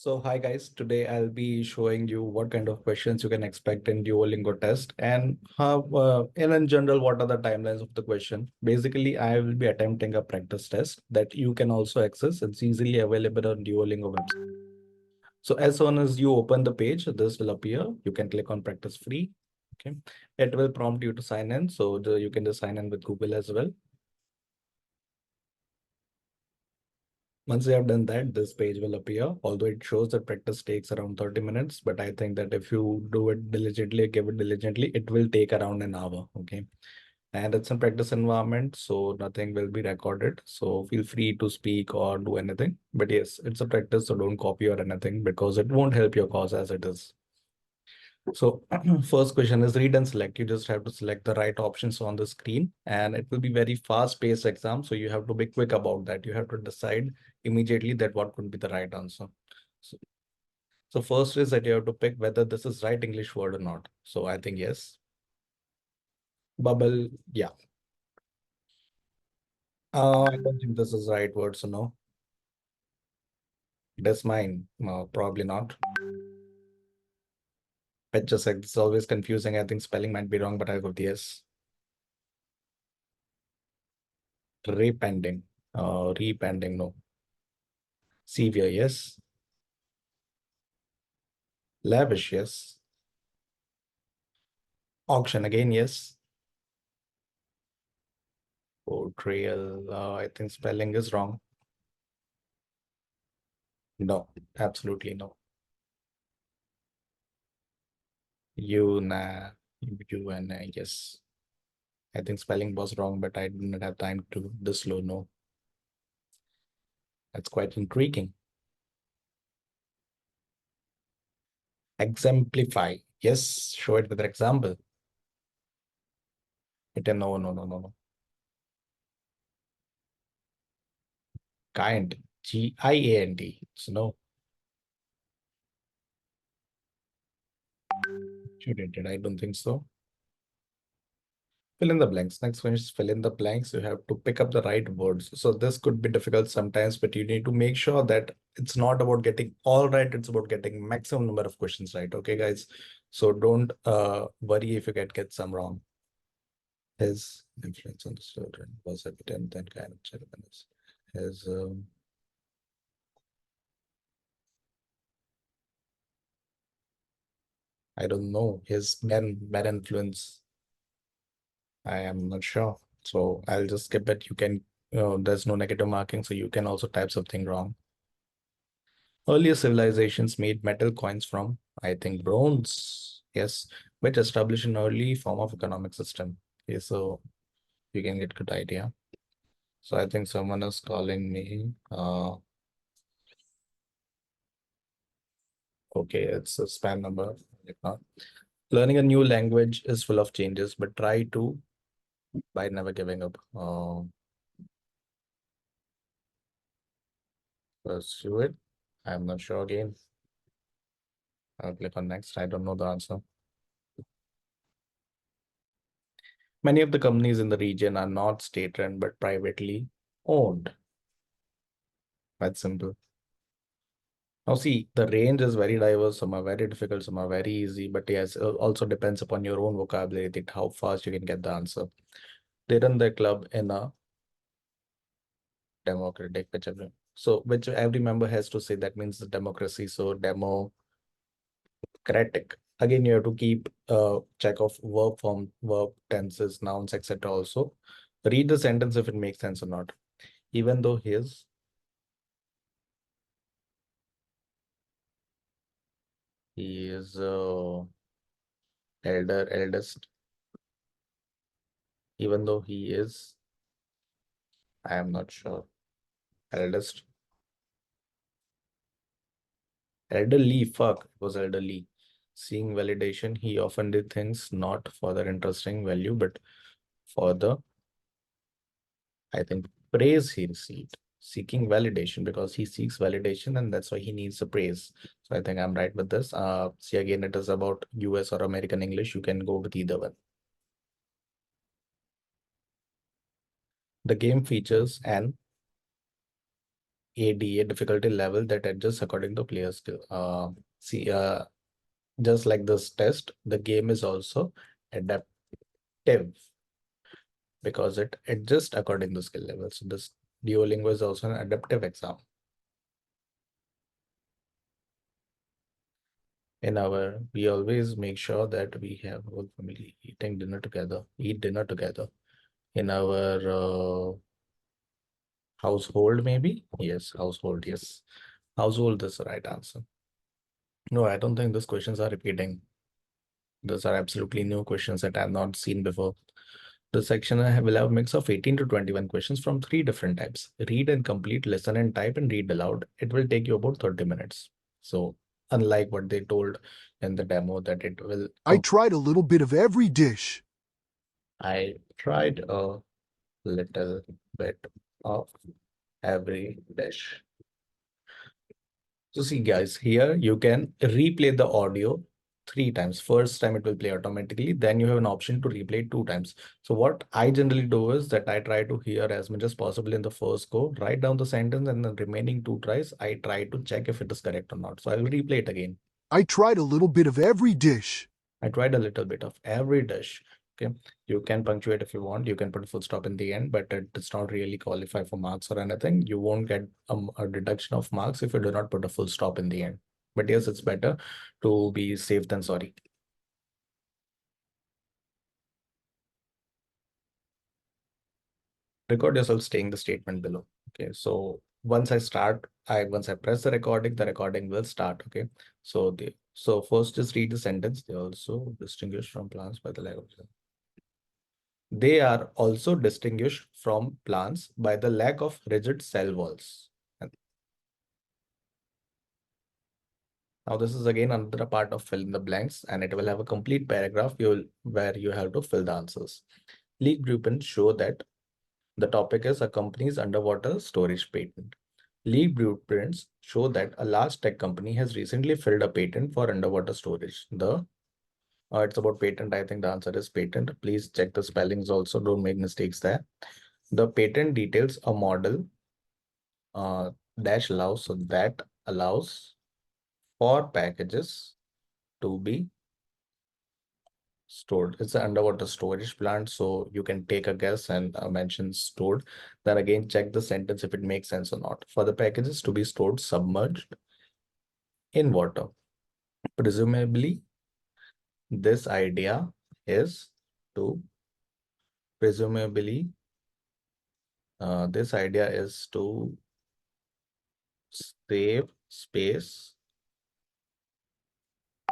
So hi guys, today I'll be showing you what kind of questions you can expect in Duolingo test and how, in general, what are the timelines of the question. Basically, I will be attempting a practice test that you can also access. It's easily available on Duolingo website. So as soon as you open the page, this will appear. You can click on practice free. Okay, it will prompt you to sign in. So you can just sign in with Google as well. Once you have done that, this page will appear, although it shows that practice takes around 30 minutes. But I think that if you do it diligently, give it diligently, it will take around an hour. Okay. And it's a practice environment, so nothing will be recorded. So feel free to speak or do anything. But yes, it's a practice, so don't copy or anything because it won't help your cause as it is. So first question is read and select. You just have to select the right options on the screen, and it will be very fast-paced exam. So you have to be quick about that. You have to decide immediately that what could be the right answer. So, so first is that you have to pick whether this is right English word or not. So I think yes. Bubble, yeah. I don't think this is right word, so no. That's mine. Probably not. Picture sec, it's always confusing. I think spelling might be wrong, but I go with yes. Repending. Repending, no. Severe, yes. Lavish, yes. Auction, again, yes. Portrayal, I think spelling is wrong. No, absolutely no. Yes. I think spelling was wrong, but I didn't have time to this slow. No, that's quite intriguing. Exemplify. Yes, show it with an example. No. Kind. Giant. So no. Should it? I don't think so. Fill in the blanks. Next one is fill in the blanks. You have to pick up the right words. So this could be difficult sometimes, but you need to make sure that it's not about getting all right. It's about getting maximum number of questions right. Okay, guys. So don't worry if you get some wrong. His influence on the children was evident and kind of children is his I don't know his bad influence. I am not sure. So I'll just skip it. You can, there's no negative marking, so you can also type something wrong. Earlier civilizations made metal coins from, I think, bronze. Yes, which established an early form of economic system. Okay, so you can get good idea. So I think someone is calling me. Okay, it's a spam number. If not, learning a new language is full of changes, but try to by never giving up. Pursue it. I'm not sure again. I'll click on next. I don't know the answer. Many of the companies in the region are not state-run but privately owned. That's simple. Now see, the range is very diverse. Some are very difficult, some are very easy. But yes, it also depends upon your own vocabulary, that how fast you can get the answer. They run their club in a democratic, whichever. So which every member has to say that means the democracy. So democratic. Again, you have to keep check of verb form, verb tenses, nouns, etc. Also read the sentence if it makes sense or not. Even though he is eldest, even though he is, I am not sure, eldest, elderly, fuck, it was elderly. Seeing validation, he often did things not for their interesting value, but for the, I think, praise he received. Seeking validation because he seeks validation and that's why he needs the praise. So I think I'm right with this. See, again, it is about US or American English. You can go with either one. The game features an ADA difficulty level that adjusts according to player skill. Just like this test, the game is also adaptive because it adjusts according to skill level. So this Duolingo is also an adaptive exam. We always make sure that we have whole family eat dinner together. In our household, maybe? Yes, household, yes. Household is the right answer. No, I don't think these questions are repeating. Those are absolutely new questions that I have not seen before. The section will have a mix of 18 to 21 questions from 3 different types. Read and complete, listen and type, and read aloud. It will take you about 30 minutes. So unlike what they told in the demo that it will... I tried a little bit of every dish. I tried a little bit of every dish. So see guys, here you can replay the audio 3 times. First time it will play automatically. Then you have an option to replay 2 times. So what I generally do is that I try to hear as much as possible in the first go, write down the sentence, and the remaining 2 tries, I try to check if it is correct or not. So I will replay it again. I tried a little bit of every dish. I tried a little bit of every dish. Okay, you can punctuate if you want. You can put a full stop in the end, but it does not really qualify for marks or anything. You won't get a deduction of marks if you do not put a full stop in the end. But yes, it's better to be safe than sorry. Record yourself saying the statement below. Okay, so once I press the recording will start. Okay, so first just read the sentence. They also distinguish from plants by the lack of... They are also distinguished from plants by the lack of rigid cell walls. And now this is again another part of fill in the blanks, and it will have a complete paragraph where you have to fill the answers. Leak blueprints show that the topic is a company's underwater storage patent. Leak blueprints show that a large tech company has recently filed a patent for underwater storage. It's about patent. I think the answer is patent. Please check the spellings also. Don't make mistakes there. The patent details a model dash allows, so that allows for packages to be stored. It's an underwater storage plant, so you can take a guess and mention stored. Then again, check the sentence if it makes sense or not. For the packages to be stored submerged in water. Presumably, this idea is to presumably this idea is to save space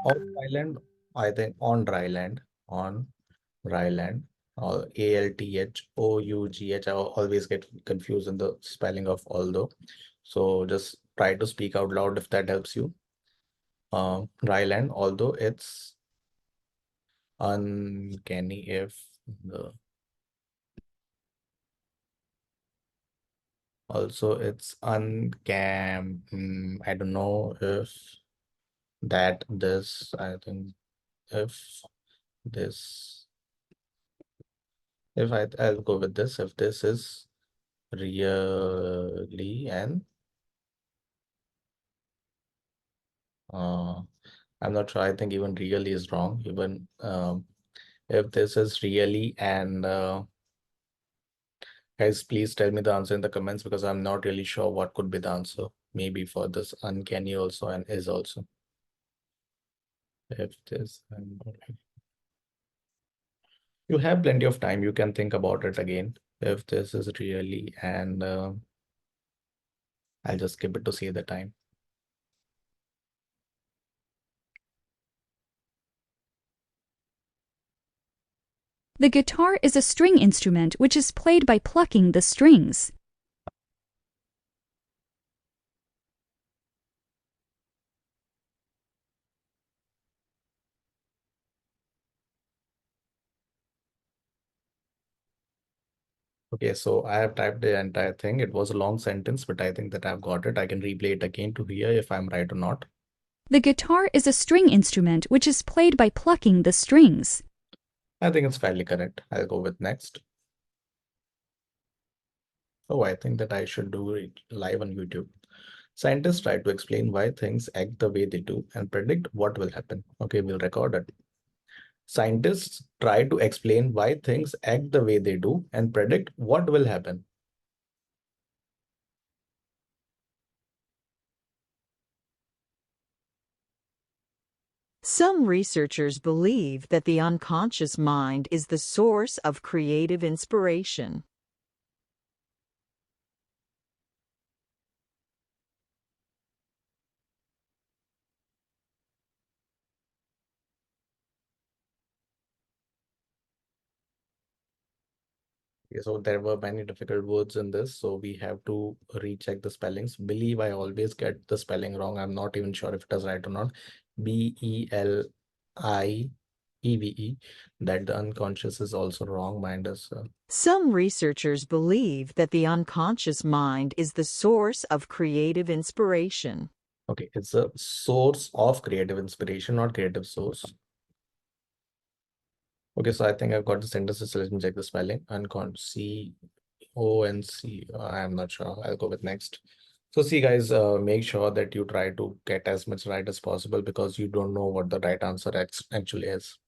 on island. I think on dry land, or ALTHOUGH. I always get confused in the spelling of although. So just try to speak out loud if that helps you. Dry land, although it's uncanny if the also it's uncam. I don't know if that this, I think if this, I'll go with this, if this is really an I'm not sure. I think even really is wrong. Even if this is really and guys, please tell me the answer in the comments because I'm not really sure what could be the answer. Maybe for this uncanny also and is also. If this and you have plenty of time, you can think about it again. If this is really and I'll just skip it to save the time. The guitar is a string instrument which is played by plucking the strings. Okay, so I have typed the entire thing. It was a long sentence, but I think that I've got it. I can replay it again to hear if I'm right or not. The guitar is a string instrument which is played by plucking the strings. I think it's fairly correct. I'll go with next. Oh, I think that I should do it live on YouTube. Scientists try to explain why things act the way they do and predict what will happen. Okay, we'll record it. Scientists try to explain why things act the way they do and predict what will happen. Some researchers believe that the unconscious mind is the source of creative inspiration. Okay, so there were many difficult words in this, so we have to recheck the spellings. Believe I always get the spelling wrong. I'm not even sure if it is right or not. BELIEVE. That the unconscious is also wrong. Mind is Some researchers believe that the unconscious mind is the source of creative inspiration. okay. It's a source of creative inspiration, not creative source. Okay, so I think I've got the sentences. So let me check the spelling. Unconscious, CONC. I'm not sure. I'll go with next. So see, guys, make sure that you try to get as much right as possible because you don't know what the right answer actually is.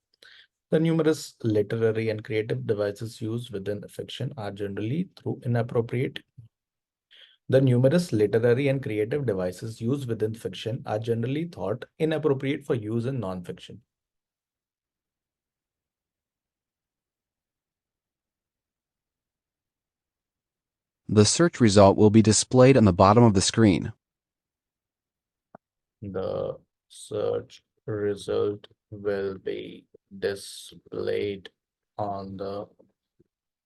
The numerous literary and creative devices used within fiction are generally through inappropriate. The numerous literary and creative devices used within fiction are generally thought inappropriate for use in non-fiction. The search result will be displayed on the bottom of the screen. The search result will be displayed on the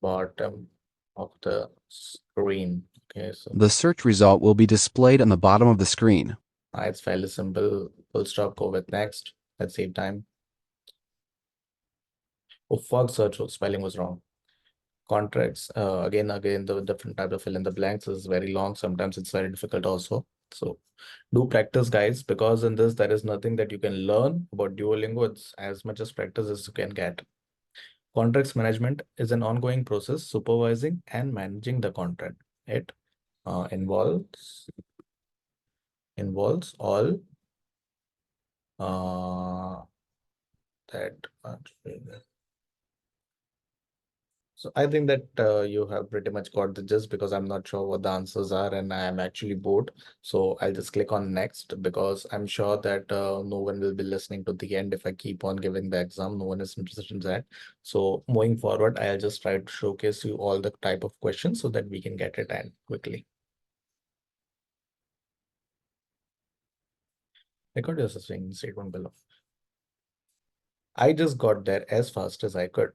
bottom of the screen. Okay, so The search result will be displayed on the bottom of the screen. it's fairly simple. Full stop, go with next. Let's save time. Oh, fuck, search spelling was wrong. Contracts, again, the different type of fill in the blanks is very long. Sometimes it's very difficult also. So do practice, guys, because in this, there is nothing that you can learn about Duolingo. It's as much as practice as you can get. Contracts management is an ongoing process supervising and managing the contract. It involves all that. So I think that you have pretty much got the gist because I'm not sure what the answers are and I am actually bored. So I'll just click on next because I'm sure that no one will be listening to the end if I keep on giving the exam. No one is interested in that. So moving forward, I'll just try to showcase you all the type of questions so that we can get it in quickly. Record your swing statement below. I just got there as fast as I could.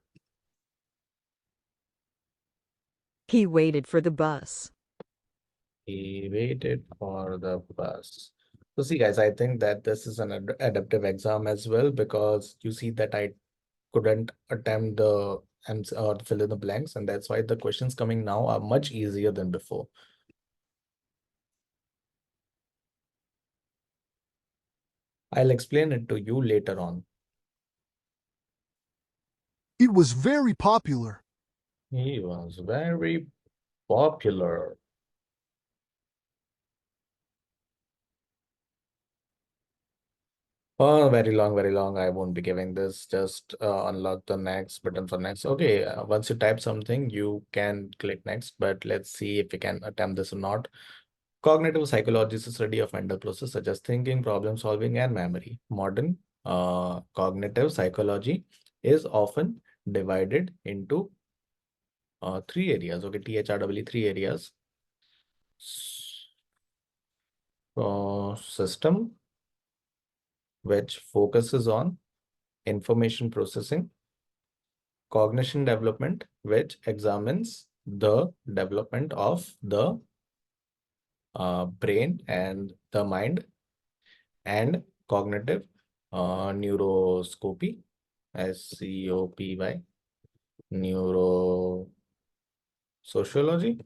He waited for the bus. He waited for the bus. So see, guys, I think that this is an adaptive exam as well because you see that I couldn't attempt the answer or fill in the blanks, and that's why the questions coming now are much easier than before. I'll explain it to you later on. It was very popular. He was very popular. Oh, very long, very long. I won't be giving this. Just unlock the next button for next. Okay, once you type something, you can click next, but let's see if we can attempt this or not. Cognitive psychology is a study of mental processes such as thinking, problem solving, and memory. Modern cognitive psychology is often divided into three areas. Okay, THRW, three areas. System, which focuses on information processing. Cognition development, which examines the development of the brain and the mind. And cognitive neuroscopy, SCOPY, neurosociology,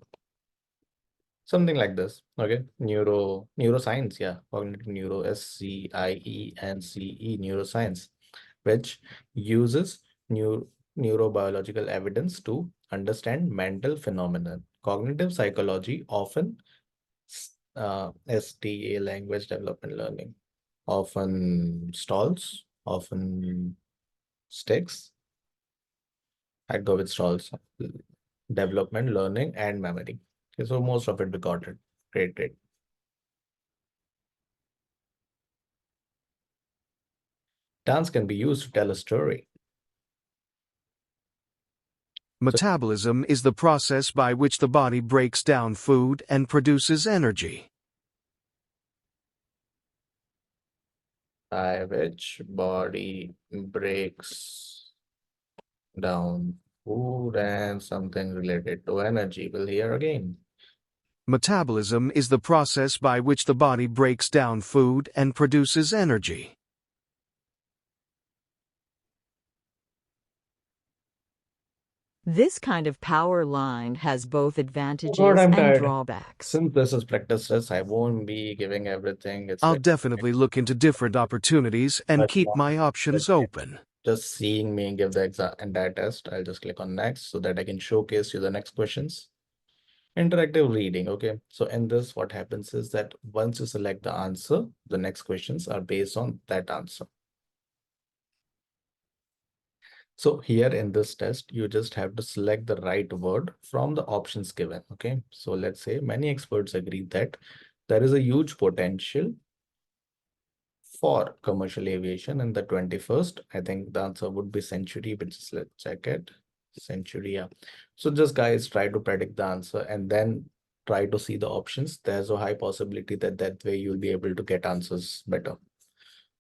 something like this. Okay, neuroscience, yeah, cognitive neuro, SCIENCE, neuroscience, which uses neurobiological evidence to understand mental phenomena. Cognitive psychology often SDA, language development learning, often stalls, often sticks. I'd go with stalls, development, learning, and memory. Okay, so most of it we got it. Great, great. Dance can be used to tell a story. Metabolism is the process by which the body breaks down food and produces energy. By which body breaks down food and something related to energy. We'll hear again. Metabolism is the process by which the body breaks down food and produces energy. This kind of power line has both Oh God, advantages I'm and tired. drawbacks. Since this is practice test, I won't be giving everything. It's I'll very definitely look into different opportunities and much keep long. my options open. Just seeing me give the entire test, I'll just click on next so that I can showcase you the next questions. Interactive reading. Okay, so in this, what happens is that once you select the answer, the next questions are based on that answer. So here in this test, you just have to select the right word from the options given. Okay, so let's say many experts agree that there is a huge potential for commercial aviation in the 21st. I think the answer would be century, which is, let's check it, century. Yeah. So just guys try to predict the answer and then try to see the options. There's a high possibility that that way you'll be able to get answers better.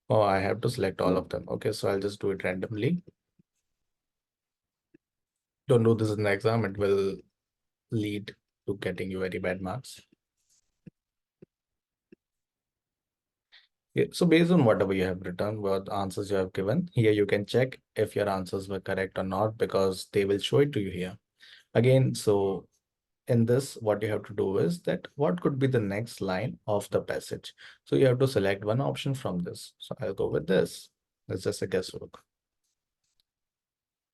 Oh, I have to select all of them. Okay, so I'll just do it randomly. Don't do this in the exam, it will lead to getting you very bad marks. Yeah, so based on whatever you have written, what answers you have given, here you can check if your answers were correct or not because they will show it to you here. Again, so in this, what you have to do is that what could be the next line of the passage? So you have to select one option from this. So I'll go with this. It's just a guesswork.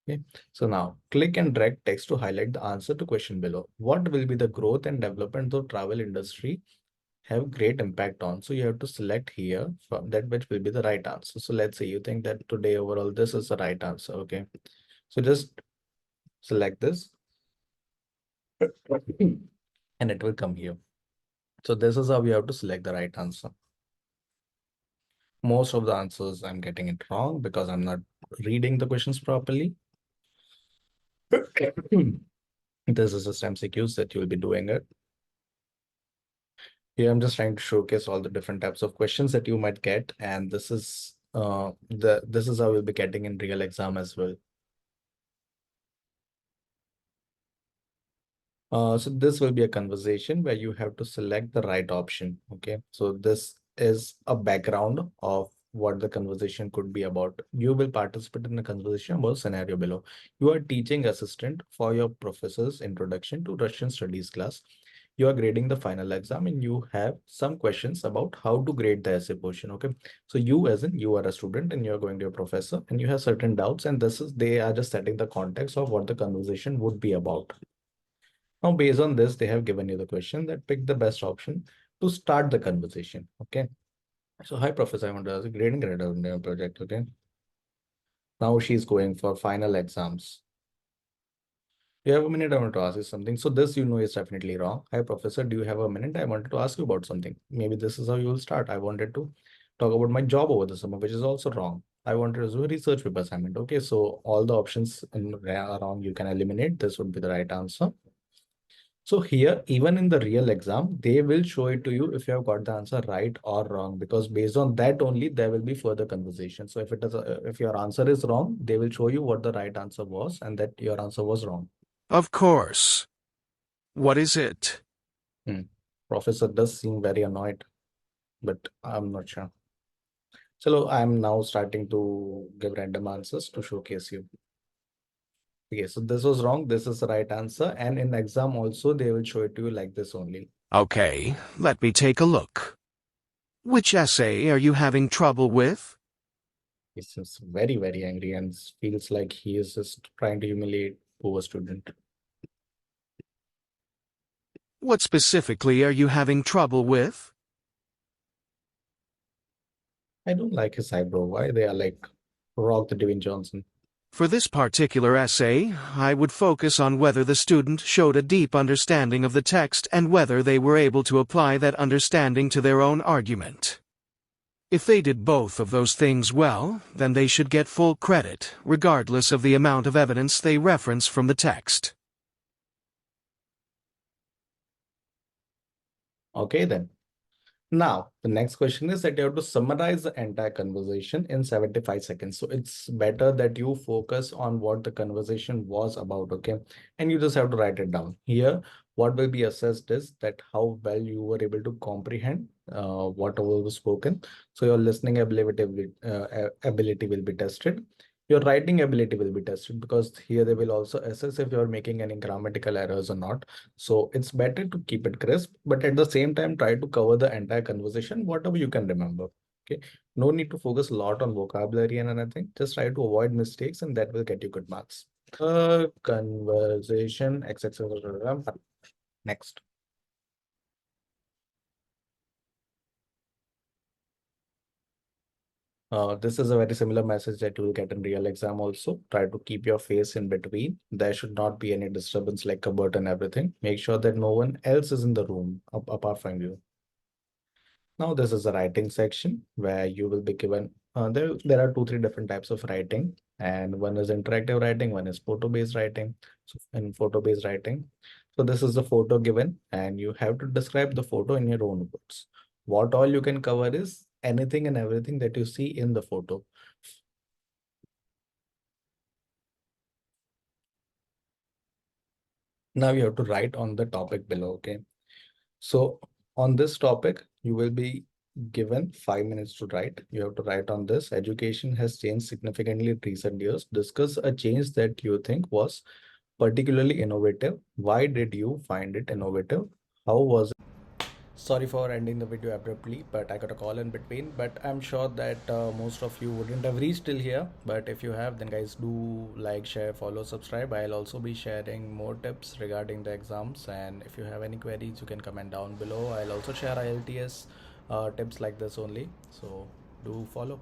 Okay, so now click and drag text to highlight the answer to question below. What will be the growth and development of travel industry have great impact on? So you have to select here from that which will be the right answer. So let's say you think that today overall this is the right answer. Okay, so just select this and it will come here. So this is how you have to select the right answer. Most of the answers I'm getting it wrong because I'm not reading the questions properly. This is just MCQs that you will be doing it. Here I'm just trying to showcase all the different types of questions that you might get, and this is how you'll be getting in real exam as well. So this will be a conversation where you have to select the right option. Okay, so this is a background of what the conversation could be about. You will participate in a conversation about scenario below. You are teaching assistant for your professor's introduction to Russian studies class. You are grading the final exam and you have some questions about how to grade the essay portion. Okay, so you as in you are a student and you are going to your professor and you have certain doubts, and they are just setting the context of what the conversation would be about. Now, based on this, they have given you the question that pick the best option to start the conversation. Okay. So, hi, Professor, I want to ask a grading grade on your project. Okay. Now she's going for final exams. You have a minute, I want to ask you something. So this, is definitely wrong. Hi, Professor, do you have a minute? I wanted to ask you about something. Maybe this is how you will start. I wanted to talk about my job over the summer, which is also wrong. I wanted to do a research paper assignment. Okay, so all the options around you can eliminate. This would be the right answer. So here, even in the real exam, they will show it to you if you have got the answer right or wrong, because based on that only there will be further conversation. So if your answer is wrong, they will show you what the right answer was and that your answer was wrong. Of course. What is it? Professor does seem very annoyed, but I'm not sure. So I'm now starting to give random answers to showcase you. Okay, so this was wrong. This is the right answer. And in exam also, they will show it to you like this only. Okay, let me take a look. Which essay are you having trouble with? He seems very, very angry and feels like he is just trying to humiliate poor student. What specifically are you having trouble with? I don't like his eyebrow. Why they are like Rock the Dwayne Johnson? For this particular essay, I would focus on whether the student showed a deep understanding of the text and whether they were able to apply that understanding to their own argument. If they did both of those things well, then they should get full credit, regardless of the amount of evidence they reference from the text. Okay, then. Now, the next question is that you have to summarize the entire conversation in 75 seconds. So it's better that you focus on what the conversation was about, okay? And you just have to write it down. Here, what will be assessed is that how well you were able to comprehend whatever was spoken. So your listening ability will be tested. Your writing ability will be tested because here they will also assess if you're making any grammatical errors or not. So it's better to keep it crisp, but at the same time, try to cover the entire conversation, whatever you can remember. Okay. No need to focus a lot on vocabulary and anything. Just try to avoid mistakes and that will get you good marks. Conversation, etc. Next. This is a very similar message that you will get in real exam also. Try to keep your face in between. There should not be any disturbance like cupboard and everything. Make sure that no one else is in the room apart from you. Now this is a writing section where you will be given, there are 2, 3 different types of writing, and one is interactive writing, one is photo-based writing. So in photo-based writing, so this is the photo given and you have to describe the photo in your own words. What all you can cover is anything and everything that you see in the photo. Now you have to write on the topic below, okay? So on this topic, you will be given 5 minutes to write. You have to write on this. Education has changed significantly in recent years. Discuss a change that you think was particularly innovative. Why did you find it innovative? How was it? Sorry for ending the video abruptly, but I got a call in between. But I'm sure that most of you wouldn't have reached till here. But if you have, then guys, do like, share, follow, subscribe. I'll also be sharing more tips regarding the exams. And if you have any queries, you can comment down below. I'll also share IELTS tips like this only. So do follow.